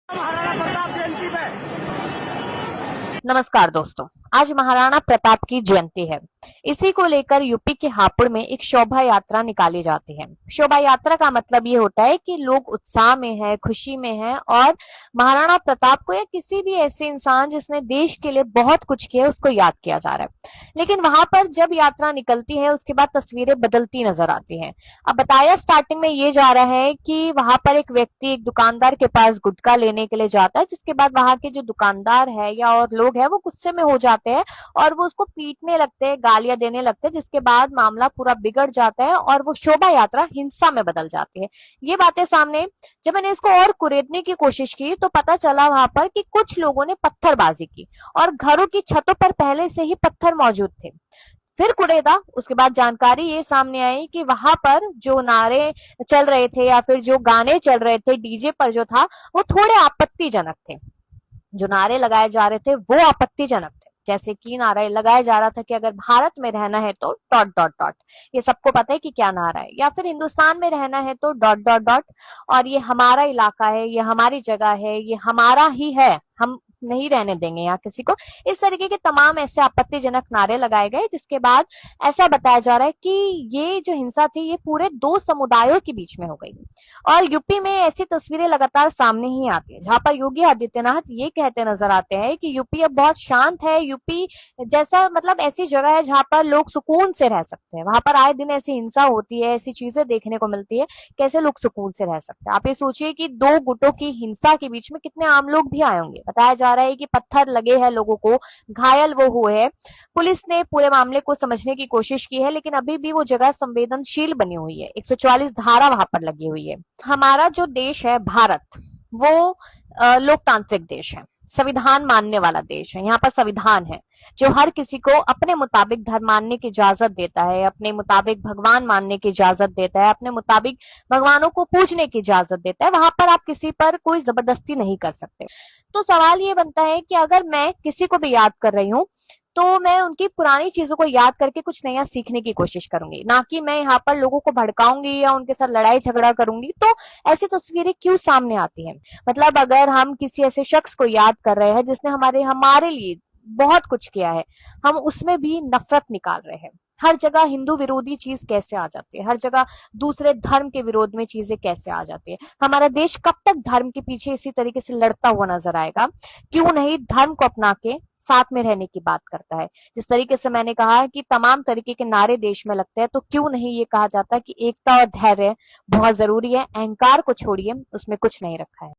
महाराणा प्रताप जयंती पे। नमस्कार दोस्तों। आज महाराणा प्रताप की जयंती है। इसी को लेकर यूपी के हापुड़ में एक शोभा यात्रा निकाली जाती है। शोभा यात्रा का मतलब ये होता है कि लोग उत्साह में है, खुशी में है और महाराणा प्रताप को या किसी भी ऐसे इंसान जिसने देश के लिए बहुत कुछ किया उसको याद किया जा रहा है। लेकिन वहां पर जब यात्रा निकलती है उसके बाद तस्वीरें बदलती नजर आती हैं। अब बताया स्टार्टिंग में ये जा रहा है कि वहां पर एक व्यक्ति एक दुकानदार के पास गुटखा लेने के लिए जाता है, जिसके बाद वहां के जो दुकानदार है या और लोग है वो गुस्से में हो जाते हैं और वो उसको पीटने लगते हैं, गालियां देने लगते हैं, जिसके बाद मामला पूरा बिगड़ जाता है और वो शोभा यात्रा हिंसा में बदल जाती है। ये बातें सामने जब मैंने इसको और कुरेदने की कोशिश की तो पता चला वहां पर कि कुछ लोगों ने पत्थरबाजी की और घरों की छतों पर पहले से ही पत्थर मौजूद थे। फिर कुरेदा, उसके बाद जानकारी ये सामने आई कि वहां पर जो नारे चल रहे थे या फिर जो गाने चल रहे थे डीजे पर जो था वो थोड़े आपत्तिजनक थे। जो नारे लगाए जा रहे थे वो आपत्तिजनक थे। जैसे कि नारा लगाया जा रहा था कि अगर भारत में रहना है तो डॉट डॉट डॉट, ये सबको पता है कि क्या नारा है, या फिर हिंदुस्तान में रहना है तो डॉट डॉट डॉट, और ये हमारा इलाका है, ये हमारी जगह है, ये हमारा ही है, हम नहीं रहने देंगे यहाँ किसी को। इस तरीके के तमाम ऐसे आपत्तिजनक नारे लगाए गए, जिसके बाद ऐसा बताया जा रहा है कि ये जो हिंसा थी ये पूरे दो समुदायों के बीच में हो गई। और यूपी में ऐसी तस्वीरें लगातार सामने ही आती है, जहां पर योगी आदित्यनाथ ये कहते नजर आते हैं कि यूपी अब बहुत शांत है, यूपी जैसा मतलब ऐसी जगह है जहां पर लोग सुकून से रह सकते हैं। वहां पर आए दिन ऐसी हिंसा होती है, ऐसी चीजें देखने को मिलती है, कैसे लोग सुकून से रह सकते हैं। आप ये सोचिए कि दो गुटों की हिंसा के बीच में कितने आम लोग भी आए होंगे। बताया जा रहा है कि पत्थर लगे हैं लोगों को, घायल वो हुए हैं। पुलिस ने पूरे मामले को समझने की कोशिश की है, लेकिन अभी भी वो जगह संवेदनशील बनी हुई है। 144 धारा वहां पर लगी हुई है। हमारा जो देश है भारत, वो लोकतांत्रिक देश है, संविधान मानने वाला देश है। यहाँ पर संविधान है जो हर किसी को अपने मुताबिक धर्म मानने की इजाजत देता है, अपने मुताबिक भगवान मानने की इजाजत देता है, अपने मुताबिक भगवानों को पूजने की इजाजत देता है। वहां पर आप किसी पर कोई जबरदस्ती नहीं कर सकते। तो सवाल ये बनता है कि अगर मैं किसी को भी याद कर रही हूँ तो मैं उनकी पुरानी चीजों को याद करके कुछ नया सीखने की कोशिश करूंगी, ना कि मैं यहाँ पर लोगों को भड़काऊंगी या उनके साथ लड़ाई झगड़ा करूंगी। तो ऐसी तस्वीरें क्यों सामने आती हैं? मतलब अगर हम किसी ऐसे शख्स को याद कर रहे हैं जिसने हमारे हमारे लिए बहुत कुछ किया है, हम उसमें भी नफरत निकाल रहे हैं। हर जगह हिंदू विरोधी चीज कैसे आ जाती है, हर जगह दूसरे धर्म के विरोध में चीजें कैसे आ जाती है? हमारा देश कब तक धर्म के पीछे इसी तरीके से लड़ता हुआ नजर आएगा? क्यों नहीं धर्म को अपना के साथ में रहने की बात करता है? जिस तरीके से मैंने कहा है कि तमाम तरीके के नारे देश में लगते हैं, तो क्यों नहीं ये कहा जाता कि एकता और धैर्य बहुत जरूरी है, अहंकार को छोड़िए, उसमें कुछ नहीं रखा है।